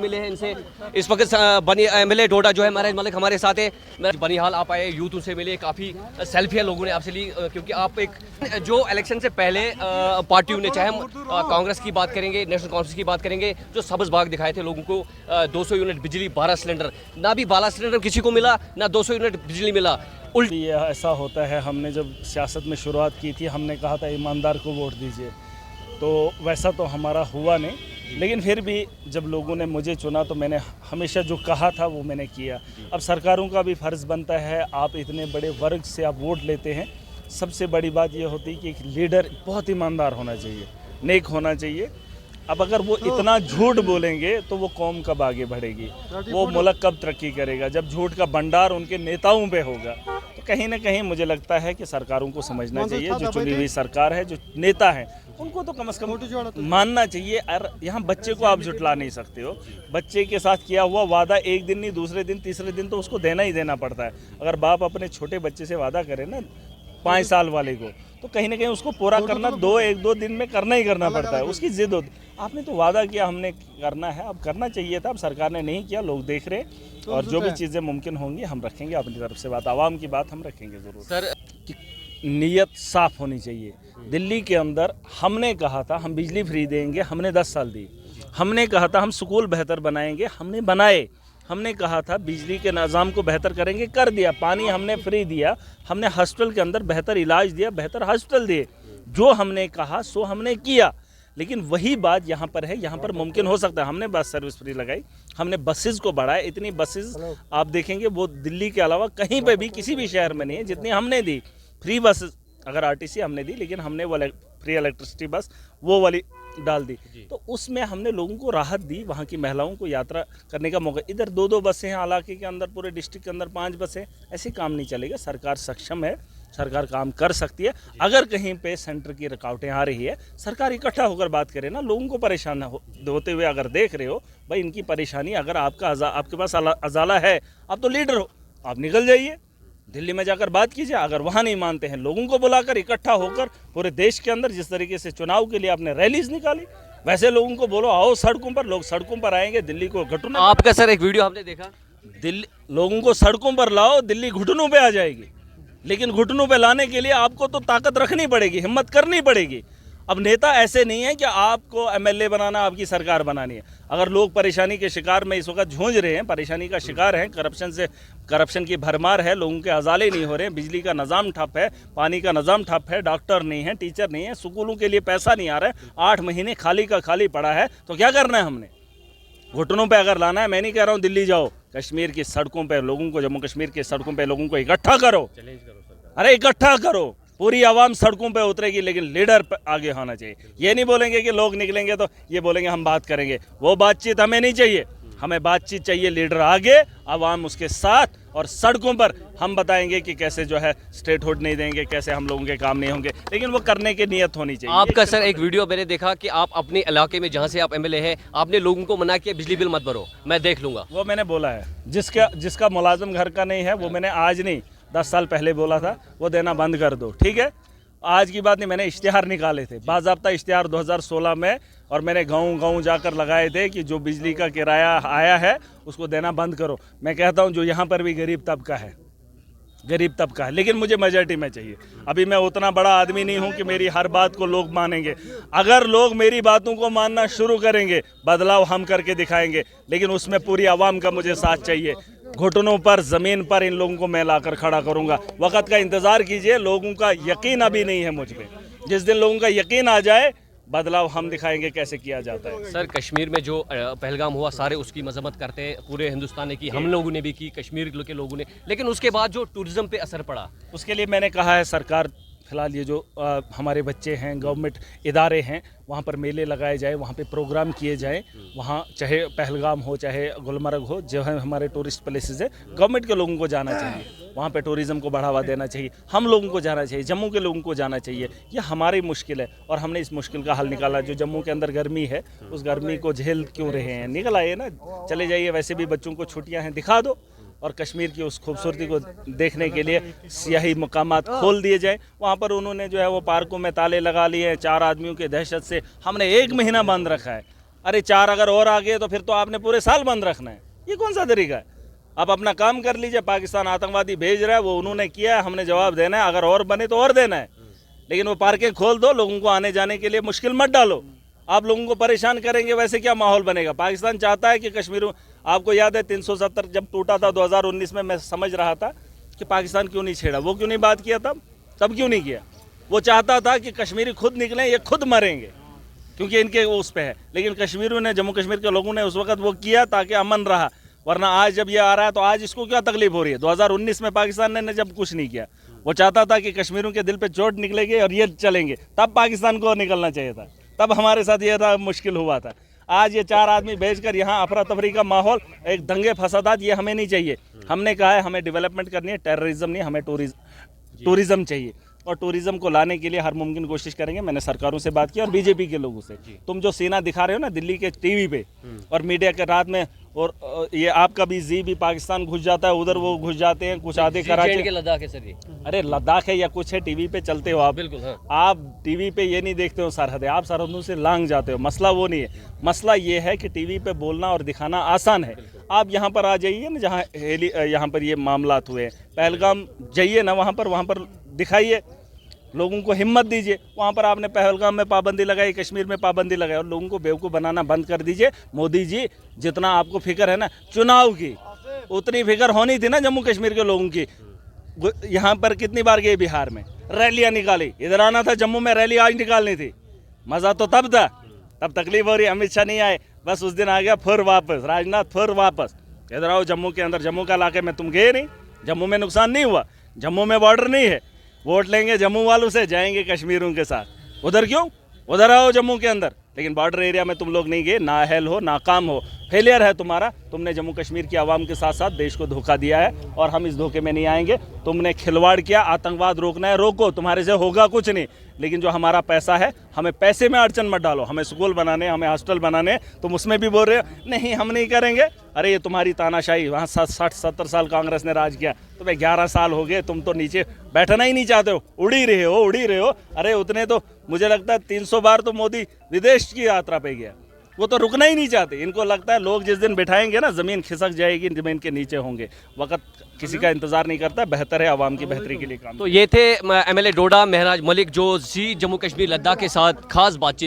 मिले हैं इनसे। इस वक्त बनी एमएलए डोडा जो है महराज मलिक हमारे साथ है। बनिहाल आप आए, यूथ उनसे मिले, काफ़ी सेल्फियाँ लोगों ने आपसे ली, क्योंकि आप एक जो इलेक्शन से पहले पार्टियों ने, चाहे हम कांग्रेस की बात करेंगे, नेशनल कॉन्फ्रेंस की बात करेंगे, जो सब्ज बाग दिखाए थे लोगों को, 200 यूनिट बिजली, 12 सिलेंडर, ना भी 12 सिलेंडर किसी को मिला, ना 200 यूनिट बिजली मिला। ये ऐसा होता है, हमने जब सियासत में शुरुआत की थी हमने कहा था ईमानदार को वोट दीजिए, तो वैसा तो हमारा हुआ नहीं, लेकिन फिर भी जब लोगों ने मुझे चुना तो मैंने हमेशा जो कहा था वो मैंने किया। अब सरकारों का भी फ़र्ज़ बनता है, आप इतने बड़े वर्ग से आप वोट लेते हैं, सबसे बड़ी बात ये होती है कि एक लीडर बहुत ईमानदार होना चाहिए, नेक होना चाहिए। अब अगर वो इतना झूठ बोलेंगे तो वो कौम कब आगे बढ़ेगी, वो मुल्क कब तरक्की करेगा, जब झूठ का भंडार उनके नेताओं पे होगा। तो कहीं ना कहीं मुझे लगता है कि सरकारों को समझना चाहिए, जो चुनी हुई सरकार है, जो नेता हैं, उनको तो कम से कम मानना चाहिए। और यहाँ बच्चे को आप झुटला नहीं सकते हो, बच्चे के साथ किया हुआ वादा एक दिन नहीं, दूसरे दिन, तीसरे दिन तो उसको देना ही देना पड़ता है। अगर बाप अपने छोटे बच्चे से वादा करे ना 5 साल वाले को, तो कहीं ना कहीं उसको पूरा करना 1-2 दिन में करना ही करना पड़ता है, उसकी जिद होती। आपने तो वादा किया, हमने करना है, अब करना चाहिए था, अब सरकार ने नहीं किया, लोग देख रहे हैं, और जो भी चीज़ें मुमकिन होंगी हम रखेंगे अपनी तरफ से बात, आवाम की बात हम रखेंगे ज़रूर। सर, नीयत साफ़ होनी चाहिए। दिल्ली के अंदर हमने कहा था हम बिजली फ्री देंगे, हमने 10 साल दी। हमने कहा था हम स्कूल बेहतर बनाएंगे, हमने बनाए। हमने कहा था बिजली के निज़ाम को बेहतर करेंगे, कर दिया। पानी हमने फ्री दिया, हमने हॉस्पिटल के अंदर बेहतर इलाज दिया, बेहतर हॉस्पिटल दिए। जो हमने कहा सो हमने किया। लेकिन वही बात यहाँ पर है, यहाँ पर मुमकिन हो सकता है। हमने बस सर्विस फ्री लगाई, हमने बसेस को बढ़ाया, इतनी बसेस आप देखेंगे वो दिल्ली के अलावा कहीं पे भी किसी भी शहर में नहीं है जितनी हमने दी। फ्री बस अगर आरटीसी हमने दी, लेकिन हमने वो फ्री इलेक्ट्रिसिटी बस वो वाली डाल दी, तो उसमें हमने लोगों को राहत दी, वहाँ की महिलाओं को यात्रा करने का मौका। इधर 2-2 बसें हैं इलाके के अंदर, पूरे डिस्ट्रिक्ट के अंदर 5 बसें, ऐसे काम नहीं चलेगा। सरकार सक्षम है, सरकार काम कर सकती है। अगर कहीं पे सेंटर की रुकावटें आ रही है, सरकार इकट्ठा होकर बात करे ना, लोगों को परेशान होते हुए अगर देख रहे हो भाई इनकी परेशानी, अगर आपके पास अजाला है, आप तो लीडर हो, आप निकल जाइए, दिल्ली में जाकर बात कीजिए। अगर वहाँ नहीं मानते हैं, लोगों को बुलाकर इकट्ठा होकर पूरे देश के अंदर, जिस तरीके से चुनाव के लिए आपने रैलीज निकाली, वैसे लोगों को बोलो आओ सड़कों पर, लोग सड़कों पर आएंगे। दिल्ली को घुटनों, आपका सर एक वीडियो हमने देखा, दिल्ली लोगों को सड़कों पर लाओ, दिल्ली घुटनों पे आ जाएगी। लेकिन घुटनों पे लाने के लिए आपको तो ताकत रखनी पड़ेगी, हिम्मत करनी पड़ेगी। अब नेता ऐसे नहीं है कि आपको एमएलए बनाना, आपकी सरकार बनानी है। अगर लोग परेशानी के शिकार में इस वक्त जूझ रहे हैं, परेशानी का शिकार हैं, करप्शन की भरमार है, लोगों के अजाले नहीं हो रहे हैं, बिजली का निज़ाम ठप है, पानी का निज़ाम ठप है, डॉक्टर नहीं है, टीचर नहीं है, स्कूलों के लिए पैसा नहीं आ रहा है, 8 महीने खाली का खाली पड़ा है, तो क्या करना है हमने? घुटनों पे अगर लाना है, मैं नहीं कह रहा हूँ दिल्ली जाओ, कश्मीर की सड़कों पे लोगों को, जम्मू कश्मीर की सड़कों पे लोगों को इकट्ठा करो, अरे इकट्ठा करो, पूरी आवाम सड़कों पे उतरेगी, लेकिन लीडर आगे होना चाहिए। ये नहीं बोलेंगे कि लोग निकलेंगे तो ये बोलेंगे हम बात करेंगे, वो बातचीत हमें नहीं चाहिए। हमें बातचीत चाहिए, लीडर आगे, आवाम उसके साथ, और सड़कों पर हम बताएंगे कि कैसे जो है स्टेटहुड नहीं देंगे, कैसे हम लोगों के काम नहीं होंगे, लेकिन वो करने की नीयत होनी चाहिए। आपका सर एक वीडियो मैंने देखा कि आप अपने इलाके में जहाँ से आप एमएलए हैं, आपने लोगों को मना किया बिजली बिल मत भरो, मैं देख लूँगा। वो मैंने बोला है, जिसका मुलाजिम घर का नहीं है, वो मैंने आज नहीं 10 साल पहले बोला था, वो देना बंद कर दो, ठीक है? आज की बात नहीं, मैंने इश्तिहार निकाले थे, बाज़ाब्ता इश्तिहार 2016 में, और मैंने गाँव जाकर लगाए थे कि जो बिजली का किराया आया है उसको देना बंद करो। मैं कहता हूँ जो यहाँ पर भी गरीब तबका है, लेकिन मुझे मेजॉरिटी में चाहिए। अभी मैं उतना बड़ा आदमी नहीं हूँ कि मेरी हर बात को लोग मानेंगे। अगर लोग मेरी बातों को मानना शुरू करेंगे, बदलाव हम करके दिखाएंगे, लेकिन उसमें पूरी आवाम का मुझे साथ चाहिए। घुटनों पर, ज़मीन पर इन लोगों को मैं लाकर खड़ा करूँगा। वक्त का इंतज़ार कीजिए, लोगों का यकीन अभी नहीं है मुझ पर। जिस दिन लोगों का यकीन आ जाए, बदलाव हम दिखाएंगे कैसे किया जाता है। सर, कश्मीर में जो पहलगाम हुआ, सारे उसकी मजम्मत करते हैं, पूरे हिंदुस्तान ने की, हम लोगों ने भी की, कश्मीर के लोगों ने, लेकिन उसके बाद जो टूरिज्म पे असर पड़ा, उसके लिए मैंने कहा है सरकार फ़िलहाल ये जो हमारे बच्चे हैं, गवर्नमेंट इदारे हैं, वहाँ पर मेले लगाए जाए, वहाँ पे प्रोग्राम किए जाए, वहाँ चाहे पहलगाम हो, चाहे गुलमर्ग हो, जो है हमारे टूरिस्ट प्लेसेस है, गवर्नमेंट के लोगों को जाना चाहिए, वहाँ पे टूरिज़्म को बढ़ावा देना चाहिए, हम लोगों को जाना चाहिए, जम्मू के लोगों को जाना चाहिए। ये हमारी मुश्किल है और हमने इस मुश्किल का हल निकाला। जो जम्मू के अंदर गर्मी है, उस गर्मी को झेल क्यों रहे हैं, निकल आइए ना, चले जाइए, वैसे भी बच्चों को छुट्टियाँ हैं, दिखा दो। और कश्मीर की उस खूबसूरती को देखने के लिए सियाही मकामात खोल दिए जाए। वहाँ पर उन्होंने जो है वो पार्कों में ताले लगा लिए हैं, 4 आदमियों की दहशत से हमने 1 महीना बंद रखा है। अरे 4 अगर और आ गए तो फिर तो आपने पूरे साल बंद रखना है। ये कौन सा तरीका है? आप अपना काम कर लीजिए, पाकिस्तान आतंकवादी भेज रहा है, वो उन्होंने किया है, हमने जवाब देना है, अगर और बने तो और देना है, लेकिन वो पार्कें खोल दो, लोगों को आने जाने के लिए मुश्किल मत डालो। आप लोगों को परेशान करेंगे, वैसे क्या माहौल बनेगा? पाकिस्तान चाहता है कि कश्मीर, आपको याद है 370 जब टूटा था 2019 में, मैं समझ रहा था कि पाकिस्तान क्यों नहीं छेड़ा, वो क्यों नहीं बात किया तब क्यों नहीं किया? वो चाहता था कि कश्मीरी खुद निकलें, ये खुद मरेंगे क्योंकि इनके उस पे है, लेकिन कश्मीरियों ने, जम्मू कश्मीर के लोगों ने उस वक्त वो किया ताकि अमन रहा। वरना आज जब ये आ रहा है तो आज इसको क्या तकलीफ हो रही है? 2019 में पाकिस्तान ने जब कुछ नहीं किया, वो चाहता था कि कश्मीरियों के दिल पे चोट निकलेगी और ये चलेंगे, तब पाकिस्तान को निकलना चाहिए था, तब हमारे साथ ये था, मुश्किल हुआ था। आज ये 4 आदमी भेजकर यहाँ अफरा तफरी का माहौल, एक दंगे फसादात, ये हमें नहीं चाहिए। हमने कहा है हमें डेवलपमेंट करनी है, टेररिज्म नहीं, हमें टूरिज्म चाहिए, और टूरिज्म को लाने के लिए हर मुमकिन कोशिश करेंगे। मैंने सरकारों से बात की और बीजेपी के लोगों से। तुम जो सीना दिखा रहे हो ना दिल्ली के टीवी पे और मीडिया के रात में, और ये आपका भी जी भी पाकिस्तान घुस जाता है, उधर वो घुस जाते हैं, कुछ आधे कराची के लद्दाख है सर ये। अरे लद्दाख है या कुछ है, टीवी पे चलते हो आप, बिल्कुल हाँ। आप टीवी पे ये नहीं देखते हो सरहदें, आप सरहदों से लांग जाते हो। मसला वो नहीं है, मसला ये है कि टीवी पे बोलना और दिखाना आसान है। आप यहाँ पर आ जाइए ना, जहाँ यहाँ पर ये मामलात हुए, पहलगाम जाइए ना, वहाँ पर दिखाइए, लोगों को हिम्मत दीजिए। वहाँ पर आपने पहलगाम में पाबंदी लगाई, कश्मीर में पाबंदी लगाई, और लोगों को बेवकूफ़ बनाना बंद कर दीजिए। मोदी जी, जितना आपको फिक्र है ना चुनाव की, उतनी फिक्र होनी थी ना जम्मू कश्मीर के लोगों की। यहाँ पर कितनी बार गए, बिहार में रैलियाँ निकाली, इधर आना था जम्मू में रैली आज निकालनी थी। मज़ा तो तब था, तब तकलीफ हो रही, अमित शाह नहीं आए, बस उस दिन आ गया फिर वापस, राजनाथ फिर वापस, इधर आओ जम्मू के अंदर। जम्मू का इलाके में तुम गए नहीं, जम्मू में नुकसान नहीं हुआ, जम्मू में बॉर्डर नहीं है, वोट लेंगे जम्मू वालों से, जाएंगे कश्मीरों के साथ। उधर क्यों? उधर आओ जम्मू के अंदर, लेकिन बॉर्डर एरिया में तुम लोग नहीं गए। नाअहल हो, नाकाम हो, फेलियर है तुम्हारा। तुमने जम्मू कश्मीर की आवाम के साथ साथ देश को धोखा दिया है, और हम इस धोखे में नहीं आएंगे। तुमने खिलवाड़ किया, आतंकवाद रोकना है, रोको, तुम्हारे से होगा कुछ नहीं। लेकिन जो हमारा पैसा है, हमें पैसे में अड़चन मत डालो। हमें स्कूल बनाने, हमें हॉस्टल बनाने, तुम उसमें भी बोल रहे हो नहीं हम नहीं करेंगे। अरे ये तुम्हारी तानाशाही, वहाँ 60-70 साल कांग्रेस ने राज किया, तुम्हें 11 साल हो गए, तुम तो नीचे बैठना ही नहीं चाहते हो, उड़ ही रहे हो। अरे उतने तो मुझे लगता है 300 बार तो मोदी विदेश की यात्रा पे गया, वो तो रुकना ही नहीं चाहते। इनको लगता है लोग जिस दिन बिठाएंगे ना, ज़मीन खिसक जाएगी, ज़मीन के नीचे होंगे। वक्त किसी का इंतजार नहीं करता, बेहतर है आवाम की बेहतरी के लिए काम। तो ये थे एमएलए डोडा महराज मलिक, जो जी जम्मू कश्मीर लद्दाख के साथ खास बातचीत